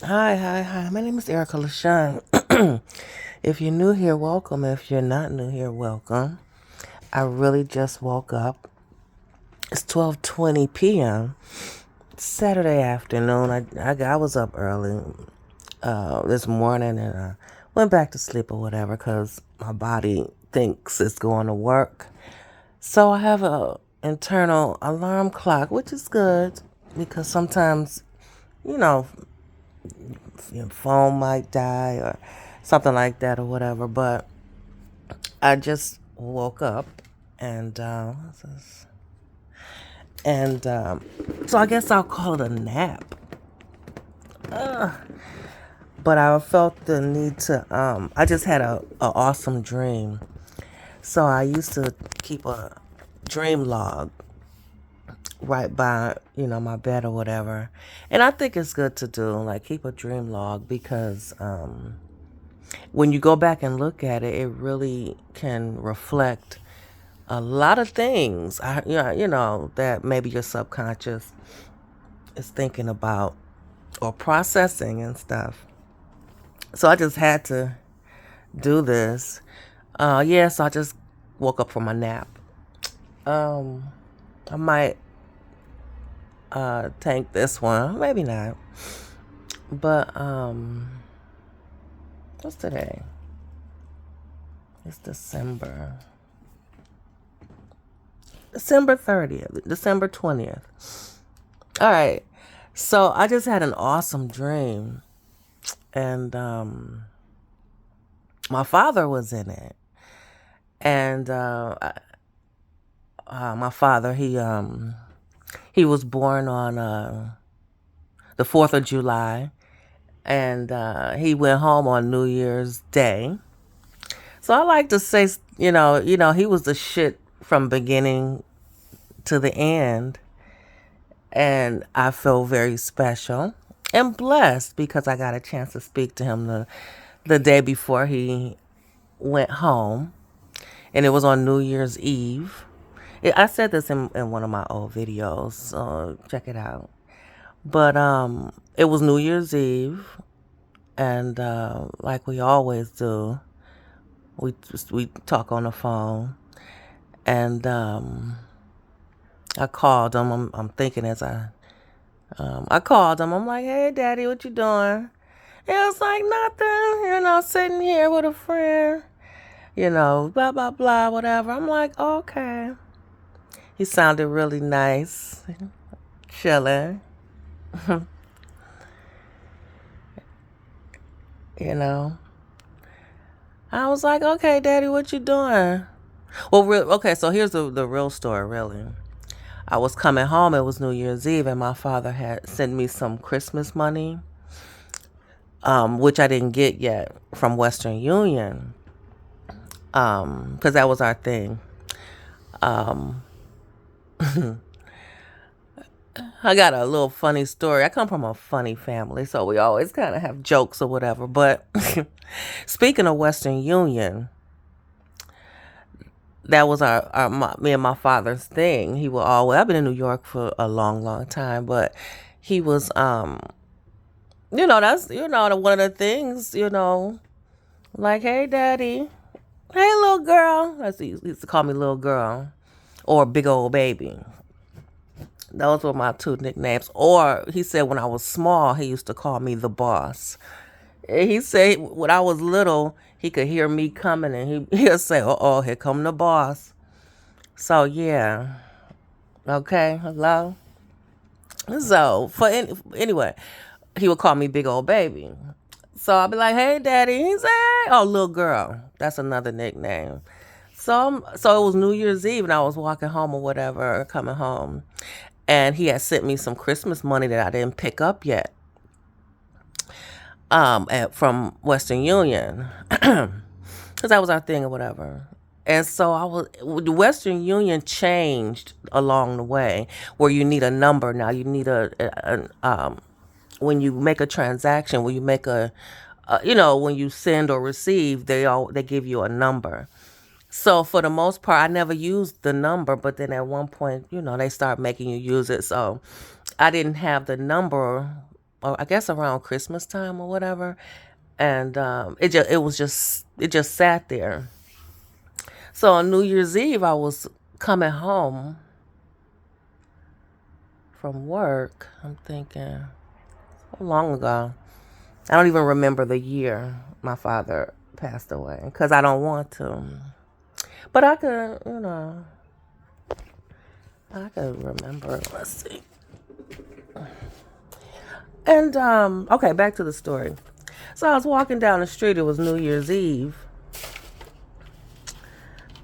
Hi. My name is Erica LaShawn. If you're new here, welcome. If you're not new here, welcome. I really just woke up. It's 12:20 p.m. Saturday afternoon. I was up early this morning and I went back to sleep or whatever because my body thinks it's going to work. So I have a internal alarm clock, which is good because sometimes, you know, your phone might die or something like that or whatever. But I just woke up and and so I guess I'll call it a nap. But I felt the need to. I just had a awesome dream. So I used to keep a dream log right by my bed or whatever, and I think it's good to do like keep a dream log because when you go back and look at it, it really can reflect a lot of things. That maybe your subconscious is thinking about or processing and stuff. So I just had to do this. So I just woke up from my nap. Um, I might tank this one, maybe not. But what's today? It's December 30th, December 20th. All right. So I just had an awesome dream, and my father was in it. And my father, he was born on the 4th of July, and he went home on New Year's Day. So I like to say, he was the shit from beginning to the end, and I feel very special and blessed because I got a chance to speak to him the day before he went home, and it was on New Year's Eve. I said this in one of my old videos, so check it out. But it was New Year's Eve, and like we always do, we talk on the phone, and I called him. I'm thinking as I called him. I'm like, "Hey, Daddy, what you doing?" He was like, "Nothing. Sitting here with a friend. Blah blah blah, whatever." I'm like, "Okay." He sounded really nice, chilling. you know. I was like, "Okay, Daddy, what you doing?" Well, okay. So here's the real story. Really, I was coming home. It was New Year's Eve, and my father had sent me some Christmas money, which I didn't get yet from Western Union, because that was our thing. Um, I got a little funny story. I come from a funny family, so we always kind of have jokes or whatever. But speaking of Western Union, that was me and my father's thing. He will always. I've been in New York for a long, long time, but he was, that's one of the things, like, "Hey, Daddy, hey, little girl." He used to call me little girl or big old baby. Those were my two nicknames. Or he said when I was small, he used to call me the boss. He said when I was little, he could hear me coming and he'll say, "Uh oh, here come the boss." So yeah, okay, hello. So anyway, he would call me big old baby. So I'll be like, "Hey, Daddy." He's like, "Oh, little girl." That's another nickname. So it was New Year's Eve, and I was walking home or whatever, coming home, and he had sent me some Christmas money that I didn't pick up yet, from Western Union, because that was our thing or whatever. And so the Western Union changed along the way, where you need a number now. You need when you make a transaction, when you make when you send or receive, they give you a number. So for the most part, I never used the number, but then at one point, they start making you use it. So I didn't have the number or I guess around Christmas time or whatever. And it just sat there. So on New Year's Eve, I was coming home from work. I'm thinking, how long ago? I don't even remember the year my father passed away because I don't want to. But I could, I could remember. Let's see. And okay, back to the story. So I was walking down the street. It was New Year's Eve,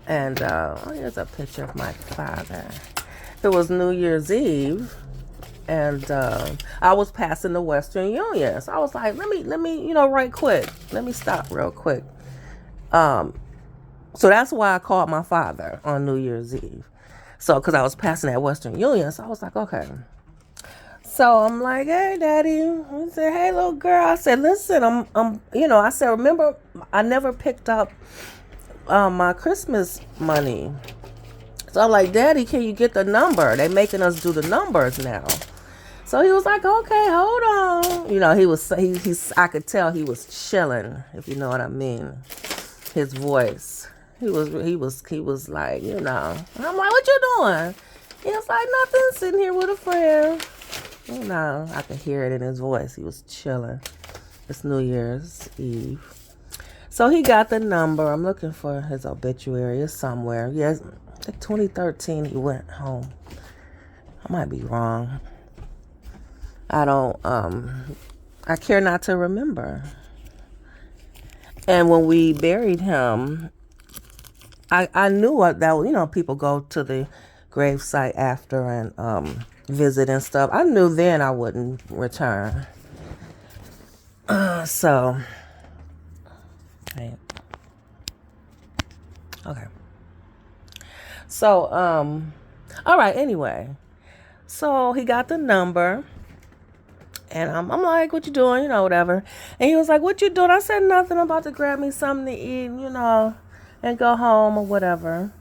and here's a picture of my father. It was New Year's Eve, and I was passing the Western Union. So I was like, let me, right quick. Let me stop real quick. So that's why I called my father on New Year's Eve. So, because I was passing that Western Union, so I was like, okay. So I'm like, hey, Daddy. He said, hey, little girl. I said, listen, I said, remember, I never picked up my Christmas money. So I'm like, Daddy, can you get the number? They making us do the numbers now. So he was like, okay, hold on. I could tell he was chilling, if you know what I mean. His voice. He was like, And I'm like, what you doing? He was like, nothing, sitting here with a friend. I could hear it in his voice. He was chilling. It's New Year's Eve. So he got the number. I'm looking for his obituary. It's somewhere. Yes, like 2013 he went home. I might be wrong. I don't, I care not to remember. And when we buried him, I knew that, people go to the gravesite after and visit and stuff. I knew then I wouldn't return. So, okay. So, all right, anyway. So he got the number. And I'm like, what you doing? Whatever. And he was like, what you doing? I said, nothing. I'm about to grab me something to eat, and go home or whatever.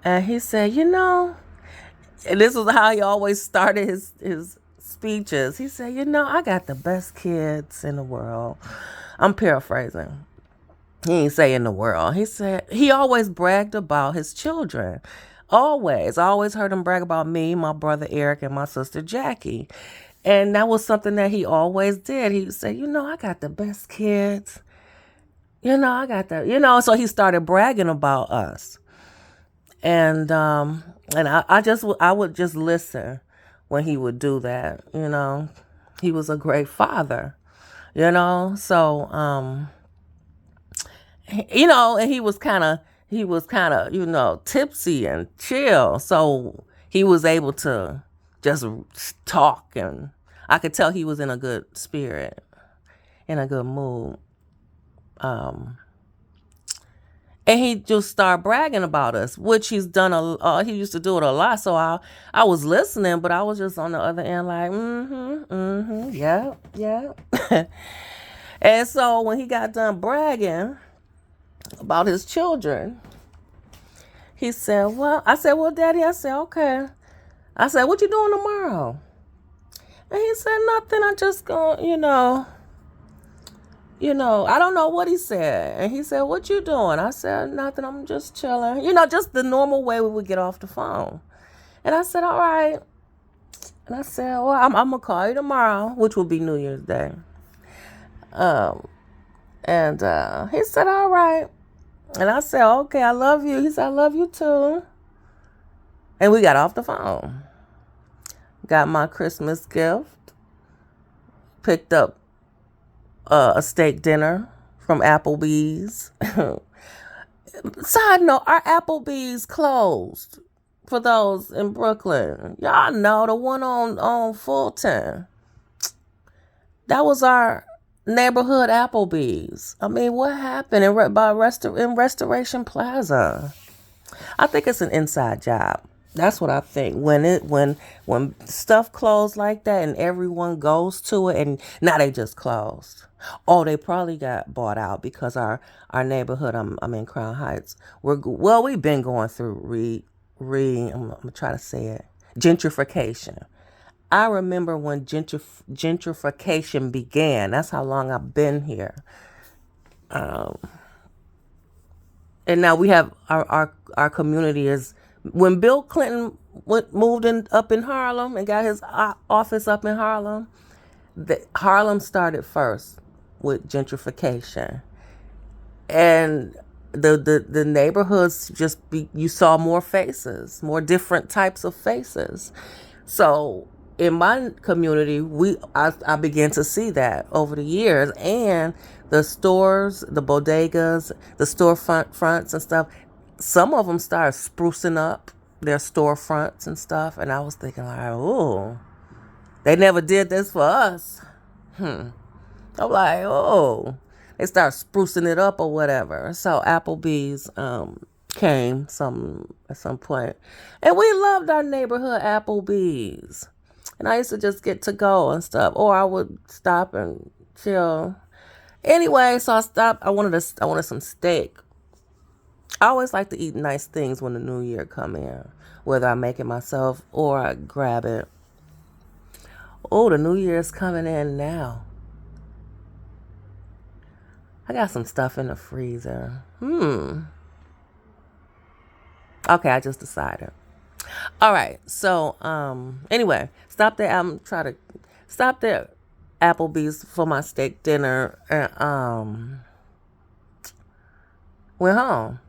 And he said, and this was how he always started his speeches. He said, I got the best kids in the world. I'm paraphrasing. He ain't say in the world. He said he always bragged about his children. Always. I always heard him brag about me, my brother Eric, and my sister Jackie. And that was something that he always did. He said, I got the best kids. I got the, so he started bragging about us. And I would just listen when he would do that, He was a great father, So, and he was kind of, tipsy and chill. So he was able to just talk, and I could tell he was in a good spirit, in a good mood. And he just started bragging about us, which he's done he used to do it a lot. So I was listening, but I was just on the other end like, yeah. And so when he got done bragging about his children, he said, I said, Daddy, I said, okay. I said, what you doing tomorrow? And he said, nothing. I just go, I don't know what he said. And he said, what you doing? I said, nothing. I'm just chilling. Just the normal way we would get off the phone. And I said, all right. And I said, well, I'm going to call you tomorrow, which will be New Year's Day. And he said, all right. And I said, okay, I love you. He said, I love you too. And we got off the phone. Got my Christmas gift. Picked up a steak dinner from Applebee's. Side note, our Applebee's closed. For those in Brooklyn. Y'all know the one on Fulton. That was our neighborhood Applebee's. I mean, what happened in Restoration Plaza? I think it's an inside job. That's what I think. When stuff closed like that and everyone goes to it, and now they just closed. Oh, they probably got bought out because our neighborhood. I'm in Crown Heights. We've been going through I'm gonna try to say it, gentrification. I remember when gentrification began. That's how long I've been here. Um, and now we have our community is when Bill Clinton moved in up in Harlem and got his office up in Harlem. Harlem started first with gentrification, and the neighborhoods you saw more faces, more different types of faces. So in my community, I began to see that over the years, and the stores, the bodegas, the fronts and stuff. Some of them started sprucing up their storefronts and stuff, and I was thinking like, oh, they never did this for us. I'm like, oh, they start sprucing it up or whatever. So Applebee's came at some point, and we loved our neighborhood Applebee's. And I used to just get to go and stuff, or I would stop and chill. Anyway, so I stopped. I wanted some steak. I always like to eat nice things when the new year come in, whether I make it myself or I grab it. Oh, the new year is coming in now. I got some stuff in the freezer. Okay, I just decided. All right. So, anyway, stop there Applebee's for my steak dinner and went home.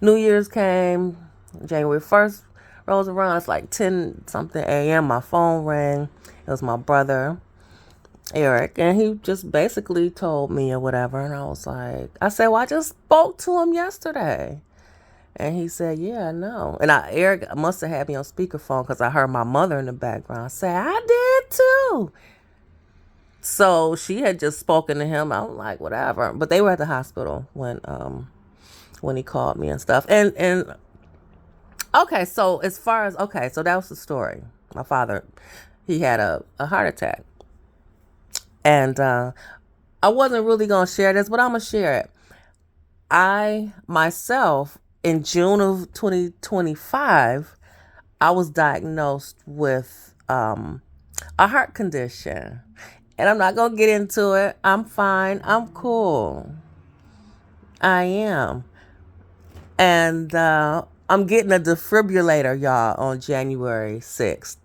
New Year's came, January 1st rolls around. It's like 10 something a.m. My phone rang. It was my brother, Eric, and he just basically told me or whatever. And I said, well, I just spoke to him yesterday. And he said, yeah, I know. And Eric must have had me on speakerphone because I heard my mother in the background say, I did too. So she had just spoken to him. I'm like, whatever. But they were at the hospital when he called me and stuff. And okay, so so that was the story. My father, he had a heart attack. And I wasn't really going to share this, but I'm going to share it. I, myself, in June of 2025, I was diagnosed with a heart condition. And I'm not going to get into it. I'm fine. I'm cool. I am. And I'm getting a defibrillator, y'all, on January 6th.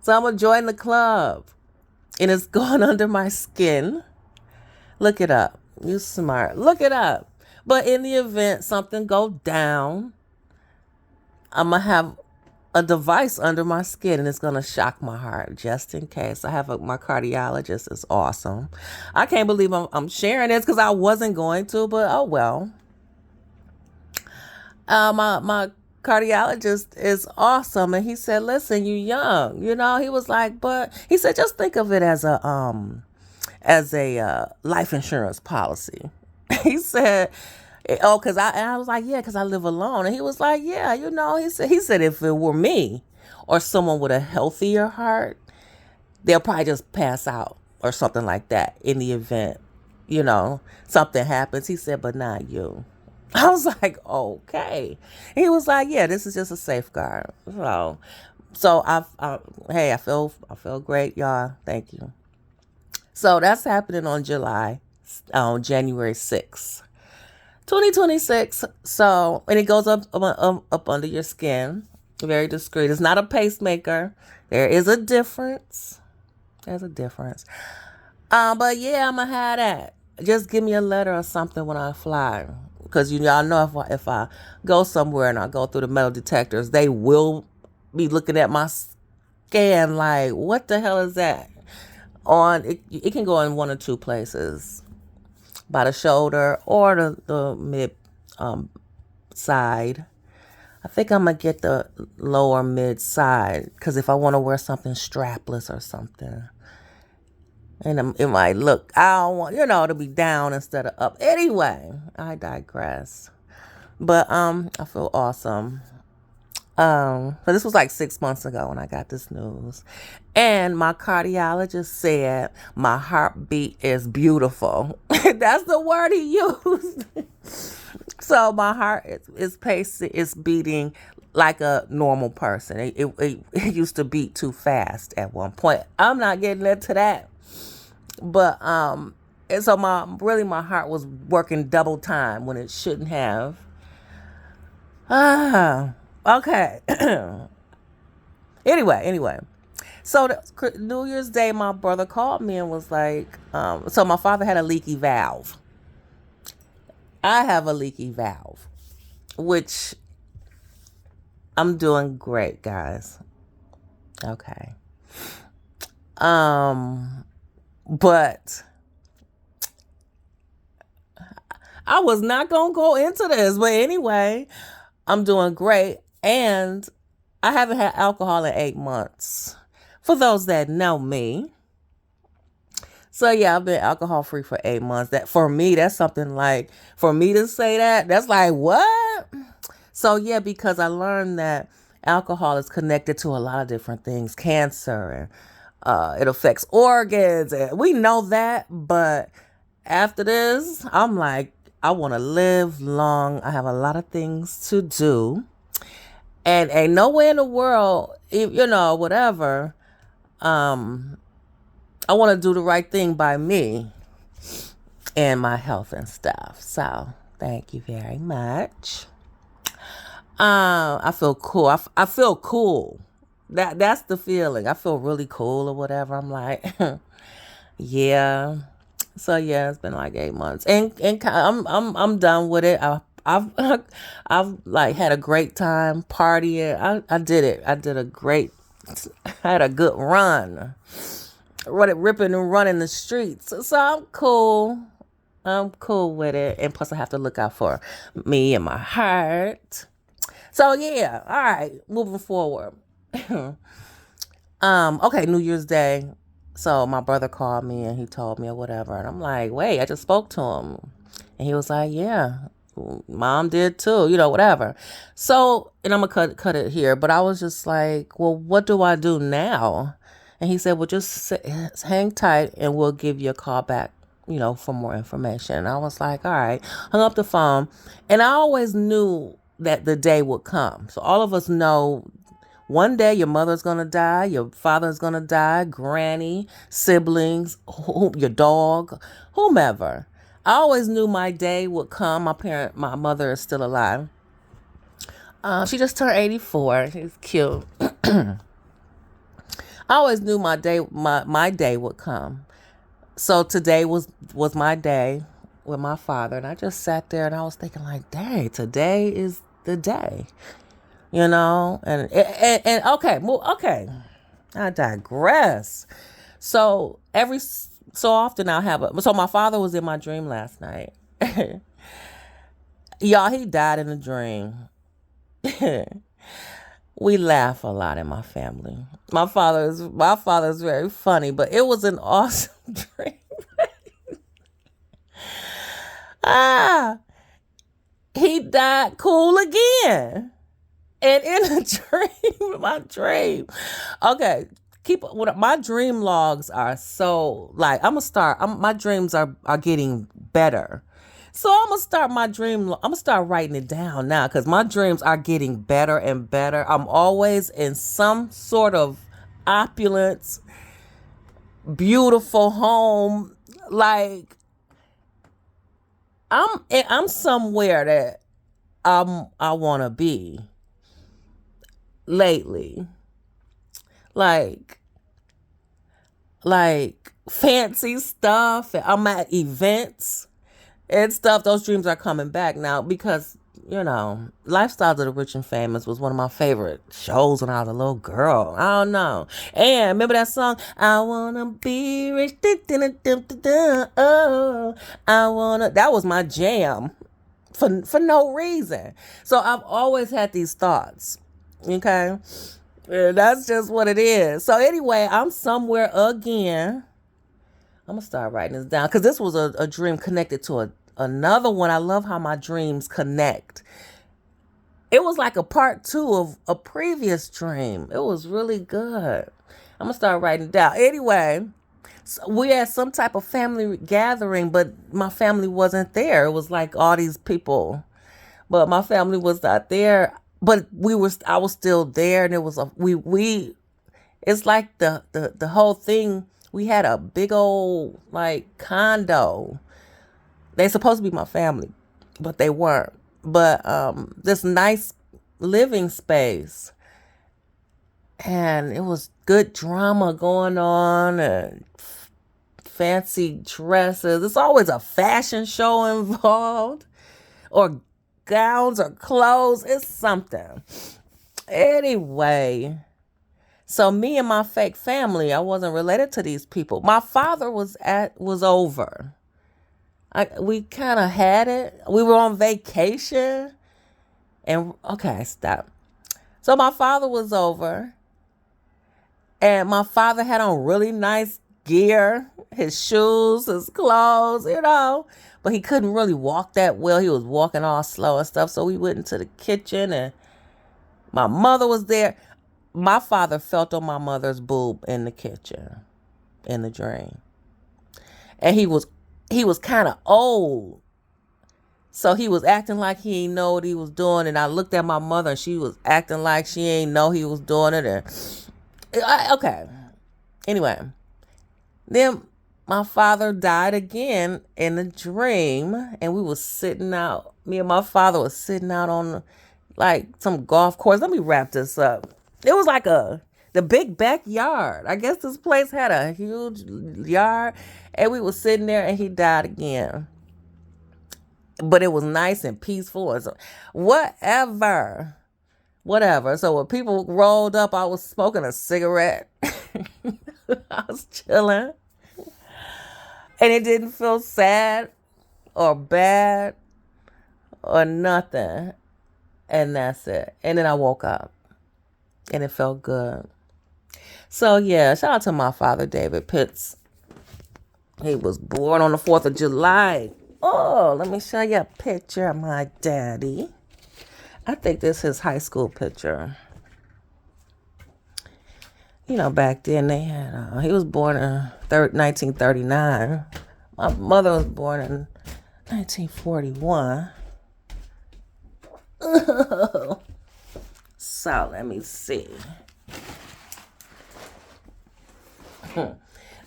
So I'm going to join the club. And it's going under my skin. Look it up. You smart. Look it up. But in the event something go down, I'm going to have a device under my skin and it's going to shock my heart just in case. My cardiologist is awesome. I can't believe I'm sharing this because I wasn't going to, but oh well. My cardiologist is awesome. And he said, listen, you young, he was like, but he said, just think of it as a life insurance policy. He said, oh, because I was like, yeah, because I live alone. And he was like, yeah, he said if it were me or someone with a healthier heart, they'll probably just pass out or something like that in the event, something happens. He said, but not you. I was like, okay. He was like, yeah, this is just a safeguard. So I feel great, y'all. Thank you. So that's happening on January 6th, 2026. So, and it goes up under your skin, very discreet. It's not a pacemaker. There is a difference. There's a difference. But yeah, I'm gonna have that. Just give me a letter or something when I fly. Because y'all know if I go somewhere and I go through the metal detectors, they will be looking at my scan like, what the hell is that? It can go in one or two places, by the shoulder or the mid side. I think I'm gonna get the lower mid side because if I want to wear something strapless or something. And it might look, I don't want, to be down instead of up. Anyway, I digress. But I feel awesome. But this was like 6 months ago when I got this news. And my cardiologist said my heartbeat is beautiful. That's the word he used. So my heart is beating like a normal person. It used to beat too fast at one point. I'm not getting into that, but and so my heart was working double time when it shouldn't have. Ah, okay. Anyway. So New Year's Day, my brother called me and was like, so my father had a leaky valve. I have a leaky valve, which I'm doing great, guys. Okay. But I was not gonna go into this, but anyway, I'm doing great, and I haven't had alcohol in 8 months. For those that know me, so yeah, I've been alcohol free for 8 months. That for me, that's something like for me to say that, that's like what? So yeah, because I learned that alcohol is connected to a lot of different things, cancer, and it affects organs, and we know that. But after this, I'm like, I want to live long. I have a lot of things to do, and ain't nowhere in the world, whatever. Um, I want to do the right thing by me and my health and stuff. So thank you very much. I feel cool. I feel cool. That's the feeling. I feel really cool or whatever. I'm like, yeah. So yeah, it's been like 8 months, and I'm done with it. I've I've like had a great time partying. I did it. I did a great. I had a good run. Ripping and running the streets. So I'm cool. I'm cool with it. And plus I have to look out for me and my heart. So yeah, all right, moving forward. Okay, New Year's Day. So my brother called me and he told me or whatever. And I'm like, wait, I just spoke to him. And he was like, yeah, mom did too, whatever. So, and I'm gonna cut it here, but I was just like, well, what do I do now? And he said, well, just hang tight and we'll give you a call back, for more information. And I was like, all right, hung up the phone. And I always knew that the day would come. So all of us know one day your mother's going to die, your father's going to die, granny, siblings, your dog, whomever. I always knew my day would come. My mother is still alive. She just turned 84. She's cute. I always knew my day would come. So today was my day with my father, and I just sat there and I was thinking like, dang, today is the day, and okay, I digress. So every so often I'll have so my father was in my dream last night. Y'all, he died in a dream. We laugh a lot in my family. My father's very funny, but it was an awesome dream. ah, he died cool again, and in a dream, my dream. Okay, my dream logs are so like I'm gonna start. My dreams are getting better. So I'm gonna start writing it down now because my dreams are getting better and better. I'm always in some sort of opulence, beautiful home. Like I'm somewhere that I want to be lately. Like fancy stuff. I'm at events and stuff. Those dreams are coming back now because, Lifestyles of the Rich and Famous was one of my favorite shows when I was a little girl. I don't know. And remember that song? I wanna be rich. Oh, that was my jam for no reason. So I've always had these thoughts. Okay. Yeah, that's just what it is. So anyway, I'm somewhere again. I'm gonna start writing this down because this was a dream connected to another one. I love how my dreams connect. It was like a part 2 of a previous dream. It was really good. I'm gonna start writing it down. Anyway, so we had some type of family gathering, but my family wasn't there. It was like all these people, but my family was not there. but I was still there, and it was it's like the whole thing. We had a big old like condo. They supposed to be my family, but they weren't. But this nice living space, and it was good drama going on, and fancy dresses. It's always a fashion show involved, or gowns or clothes. It's something. Anyway, so me and my fake family, I wasn't related to these people. My father was over. We kind of had it. We were on vacation, and okay, stop. So my father was over, and my father had on really nice gear, his shoes, his clothes, but he couldn't really walk that well. He was walking all slow and stuff. So we went into the kitchen, and my mother was there. My father felt on my mother's boob in the kitchen, in the drain. And he was kind of old. So he was acting like he ain't know what he was doing. And I looked at my mother, and she was acting like she ain't know he was doing it. And okay. Anyway, then my father died again in a dream, and we was sitting out. Me and my father was sitting out on like some golf course. Let me wrap this up. It was like the big backyard. I guess this place had a huge yard, and we was sitting there, and he died again. But it was nice and peaceful, and so whatever. So when people rolled up, I was smoking a cigarette. I was chilling. And it didn't feel sad or bad or nothing. And that's it. And then I woke up. And it felt good. So yeah, shout out to my father, David Pitts. He was born on the 4th of July. Oh, let me show you a picture of my daddy. I think this is his high school picture. Back then they had, he was born in 1939. My mother was born in 1941. So let me see.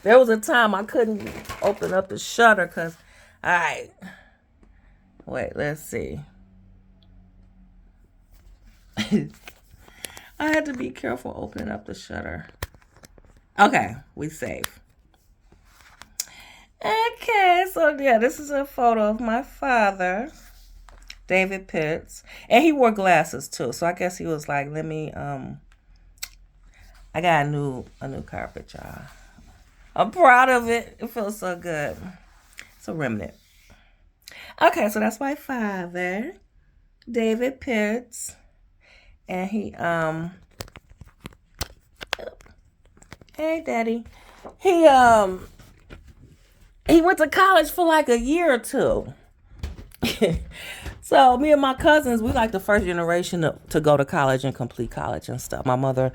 There was a time I couldn't open up the shutter because, all right. Wait, let's see. I had to be careful opening up the shutter. Okay, we safe. Okay, so yeah, this is a photo of my father, David Pitts. And he wore glasses too. So I guess he was like, let me I got a new carpet, y'all. I'm proud of it. It feels so good. It's a remnant. Okay, so that's my father, David Pitts. And he, hey daddy. He went to college for like a year or two. So me and my cousins, we like the first generation to go to college and complete college and stuff. My mother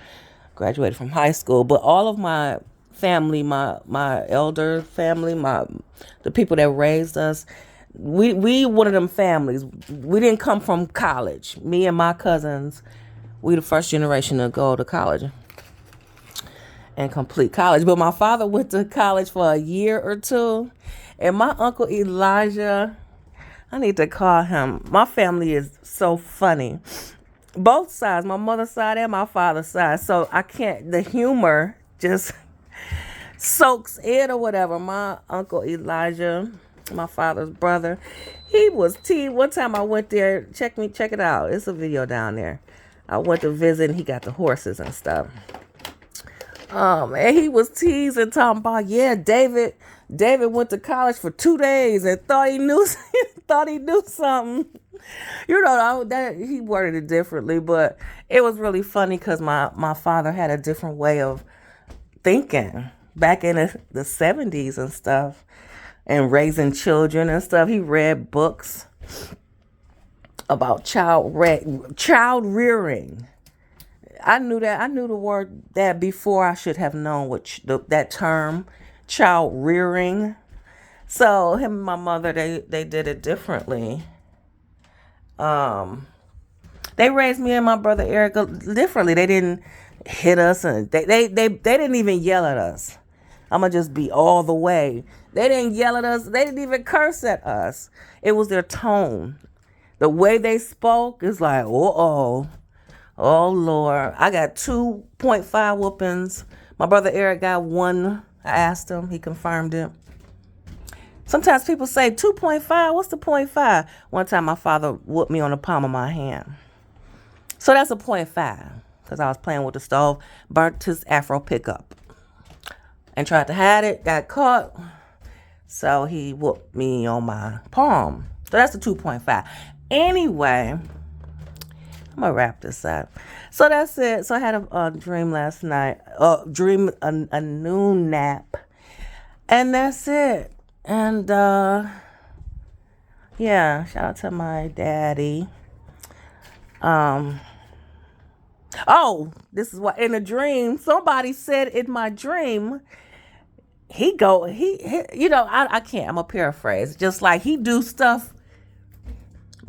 graduated from high school, but all of my family, my elder family, the people that raised us, we one of them families. We didn't come from college. Me and my cousins, we the first generation to go to college and complete college. But my father went to college for a year or two. And my uncle Elijah, I need to call him. My family is so funny. Both sides, my mother's side and my father's side. So the humor just soaks in or whatever. My uncle Elijah, my father's brother, he was one time I went there. Check it out. It's a video down there. I went to visit, and he got the horses and stuff. And he was teasing, talking about, yeah, David went to college for 2 days and thought he knew something. That he worded it differently, but it was really funny because my father had a different way of thinking back in the 70s and stuff, and raising children and stuff. He read books about child rearing. I knew the word that before I should have known that term, child rearing. So him and my mother, they did it differently. They raised me and my brother Eric differently. They didn't hit us, and they didn't even yell at us. I'm gonna just be all the way. They didn't yell at us. They didn't even curse at us. It was their tone. The way they spoke is like, oh Lord. I got 2.5 whoopings. My brother Eric got one. I asked him. He confirmed it. Sometimes people say 2.5. What's the 0.5? One time my father whooped me on the palm of my hand. So that's a 0.5. Because I was playing with the stove. Burnt his Afro pickup. And tried to hide it. Got caught. So he whooped me on my palm. So that's a 2.5. Anyway, I'm going to wrap this up. So that's it. So I had a dream last night. A noon nap. And that's it. And, yeah, shout out to my daddy. Oh, this is what, in a dream, somebody said in my dream, he you know, I can't, I'm a paraphrase. Just like he do stuff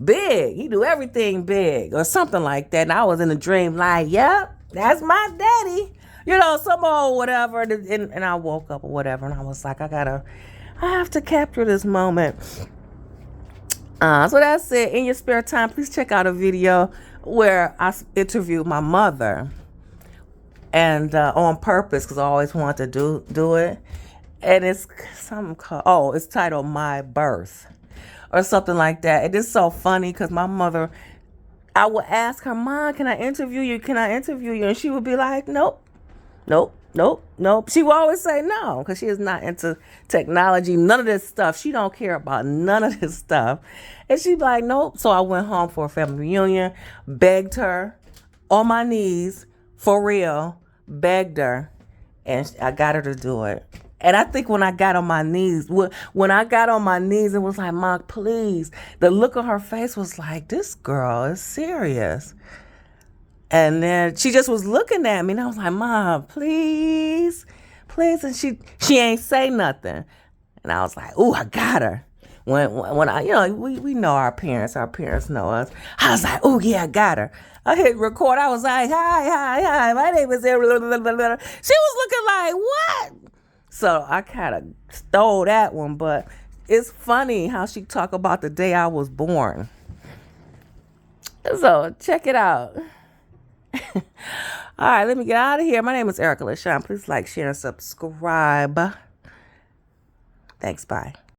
big. He do everything big or something like that. And I was in a dream like, yep, that's my daddy. You know, some old whatever. And I woke up or whatever. And I was like, I have to capture this moment. So that's it. In your spare time, please check out a video where I interviewed my mother. And on purpose, because I always wanted to do it. And it's something called, it's titled My Birth. Or something like that. It is so funny because my mother, I would ask her, Mom, can I interview you? Can I interview you? And she would be like, nope. She would always say no because she is not into technology, none of this stuff. She don't care about none of this stuff. And she'd be like, nope. So I went home for a family reunion, begged her on my knees, for real, begged her, and I got her to do it. And I think when I got on my knees, it was like, Mom, please. The look on her face was like, this girl is serious. And then she just was looking at me, and I was like, Mom, please. And she ain't say nothing. And I was like, ooh, I got her. When I, you know, we know our parents know us. I was like, ooh, yeah, I got her. I hit record. I was like, hi, my name is. She was looking like, what? So I kind of stole that one, but it's funny how she talk about the day I was born. So check it out. All right, let me get out of here. My name is Erica LaShawn. Please like, share, and subscribe. Thanks, bye.